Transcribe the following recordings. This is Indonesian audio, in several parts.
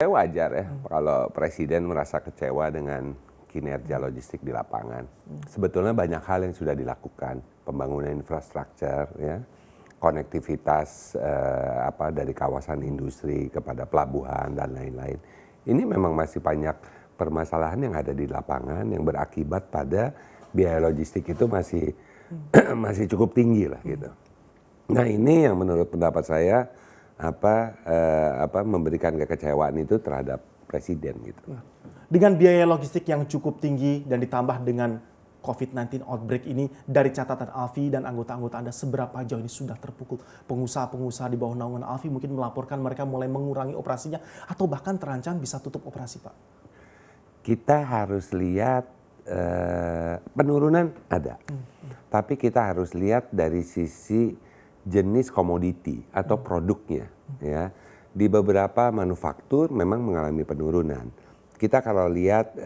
Wajar ya kalau presiden merasa kecewa dengan kinerja logistik di lapangan. Sebetulnya banyak hal yang sudah dilakukan, pembangunan infrastruktur, ya, konektivitas dari kawasan industri kepada pelabuhan dan lain-lain. Ini memang masih banyak permasalahan yang ada di lapangan yang berakibat pada biaya logistik itu masih masih cukup tinggi lah gitu. Nah ini yang menurut pendapat saya memberikan kekecewaan itu terhadap presiden gitu. Dengan biaya logistik yang cukup tinggi dan ditambah dengan COVID-19 outbreak ini, dari catatan Alfie dan anggota-anggota Anda, seberapa jauh ini sudah terpukul? Pengusaha-pengusaha di bawah naungan Alfie mungkin melaporkan mereka mulai mengurangi operasinya atau bahkan terancam bisa tutup operasi, Pak. Kita harus lihat penurunan ada, tapi kita harus lihat dari sisi jenis komoditi atau produknya, ya. Di beberapa manufaktur memang mengalami penurunan. Kita kalau lihat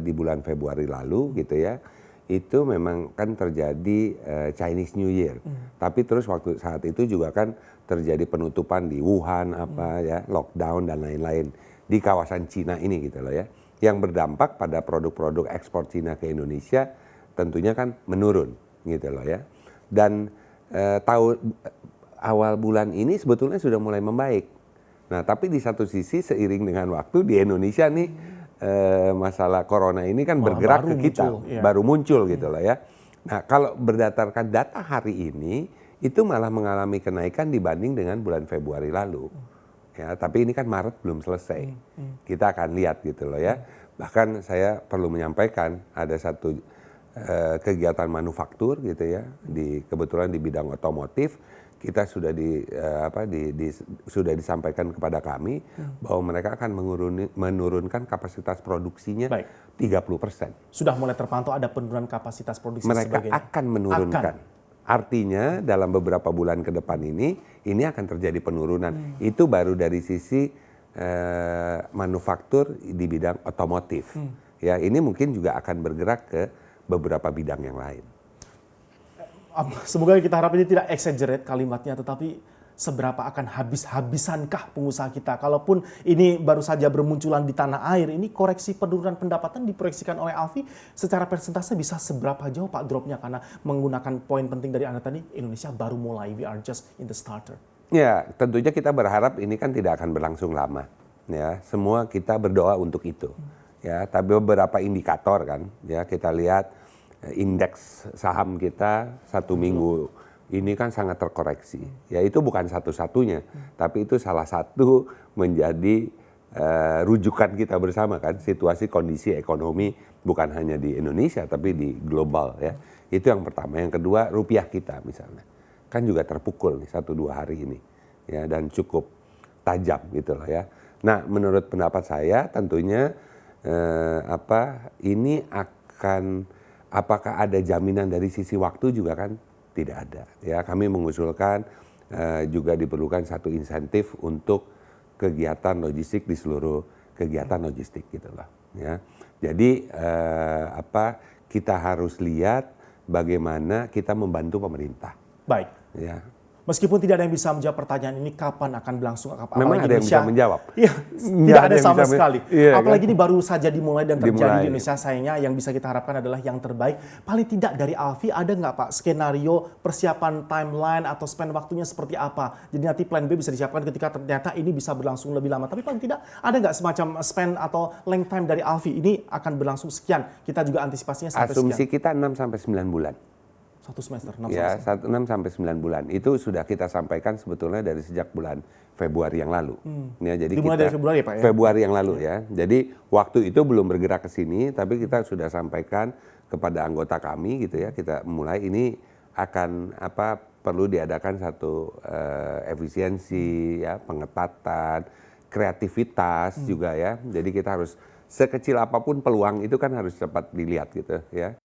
di bulan Februari lalu gitu ya, itu memang kan terjadi Chinese New Year. Tapi terus saat itu juga kan terjadi penutupan di Wuhan lockdown dan lain-lain di kawasan Cina ini gitu loh ya. Yang berdampak pada produk-produk ekspor Cina ke Indonesia tentunya kan menurun gitu loh ya. Dan awal bulan ini sebetulnya sudah mulai membaik. Nah, tapi di satu sisi seiring dengan waktu di Indonesia nih masalah corona ini kan bergerak ke kita, baru muncul gitu loh ya. Nah, kalau berdasarkan data hari ini itu malah mengalami kenaikan dibanding dengan bulan Februari lalu. Ya, tapi ini kan Maret belum selesai. Kita akan lihat gitu loh ya. Bahkan saya perlu menyampaikan ada satu kegiatan manufaktur gitu ya, kebetulan di bidang otomotif kita sudah sudah disampaikan kepada kami bahwa mereka akan menurunkan kapasitas produksinya 30%. Sudah mulai terpantau ada penurunan kapasitas produksi. Mereka akan menurunkan. Artinya dalam beberapa bulan ke depan ini akan terjadi penurunan. Itu baru dari sisi manufaktur di bidang otomotif. Ya, ini mungkin juga akan bergerak ke beberapa bidang yang lain. Semoga kita harap ini tidak exaggerate kalimatnya, tetapi seberapa akan habis-habisankah pengusaha kita? Kalaupun ini baru saja bermunculan di tanah air, ini koreksi penurunan pendapatan diproyeksikan oleh Alfie secara persentase bisa seberapa jauh Pak dropnya? Karena menggunakan poin penting dari Anda tadi, Indonesia baru mulai, we are just in the starter. Ya, tentunya kita berharap ini kan tidak akan berlangsung lama. Ya, semua kita berdoa untuk itu. Ya, tapi beberapa indikator kan, ya kita lihat indeks saham kita satu minggu ini kan sangat terkoreksi. Ya itu bukan satu-satunya, tapi itu salah satu menjadi rujukan kita bersama kan, situasi kondisi ekonomi bukan hanya di Indonesia tapi di global ya. Itu yang pertama. Yang kedua rupiah kita misalnya kan juga terpukul nih 1-2 hari ini ya, dan cukup tajam gitu loh ya. Nah menurut pendapat saya tentunya ini akan, apakah ada jaminan dari sisi waktu juga kan tidak ada ya. Kami mengusulkan juga diperlukan satu insentif untuk kegiatan logistik di seluruh kegiatan logistik gitu loh ya. Jadi kita harus lihat bagaimana kita membantu pemerintah. Baik ya. Meskipun tidak ada yang bisa menjawab pertanyaan ini kapan akan berlangsung, memang ada yang bisa menjawab. Iya, tidak ada sama sekali. Iya, apalagi ini baru saja dimulai dan terjadi di Indonesia. Sayangnya yang bisa kita harapkan adalah yang terbaik. Paling tidak dari Alfie ada nggak Pak skenario persiapan timeline atau spend waktunya seperti apa? Jadi nanti plan B bisa disiapkan ketika ternyata ini bisa berlangsung lebih lama. Tapi paling tidak ada nggak semacam spend atau length time dari Alfie ini akan berlangsung sekian? Kita juga antisipasinya sampai asumsi sekian. Kita 6-9 bulan. 1 semester, 6 ya, 6-9 bulan. Itu sudah kita sampaikan sebetulnya dari sejak bulan Februari yang lalu. Ya, jadi dimulai dari Februari ya Pak ya? Februari yang lalu ya. Jadi waktu itu belum bergerak ke sini, tapi kita sudah sampaikan kepada anggota kami gitu ya. Kita mulai ini akan perlu diadakan satu efisiensi ya, pengetatan, kreativitas juga ya. Jadi kita harus sekecil apapun peluang itu kan harus cepat dilihat gitu ya.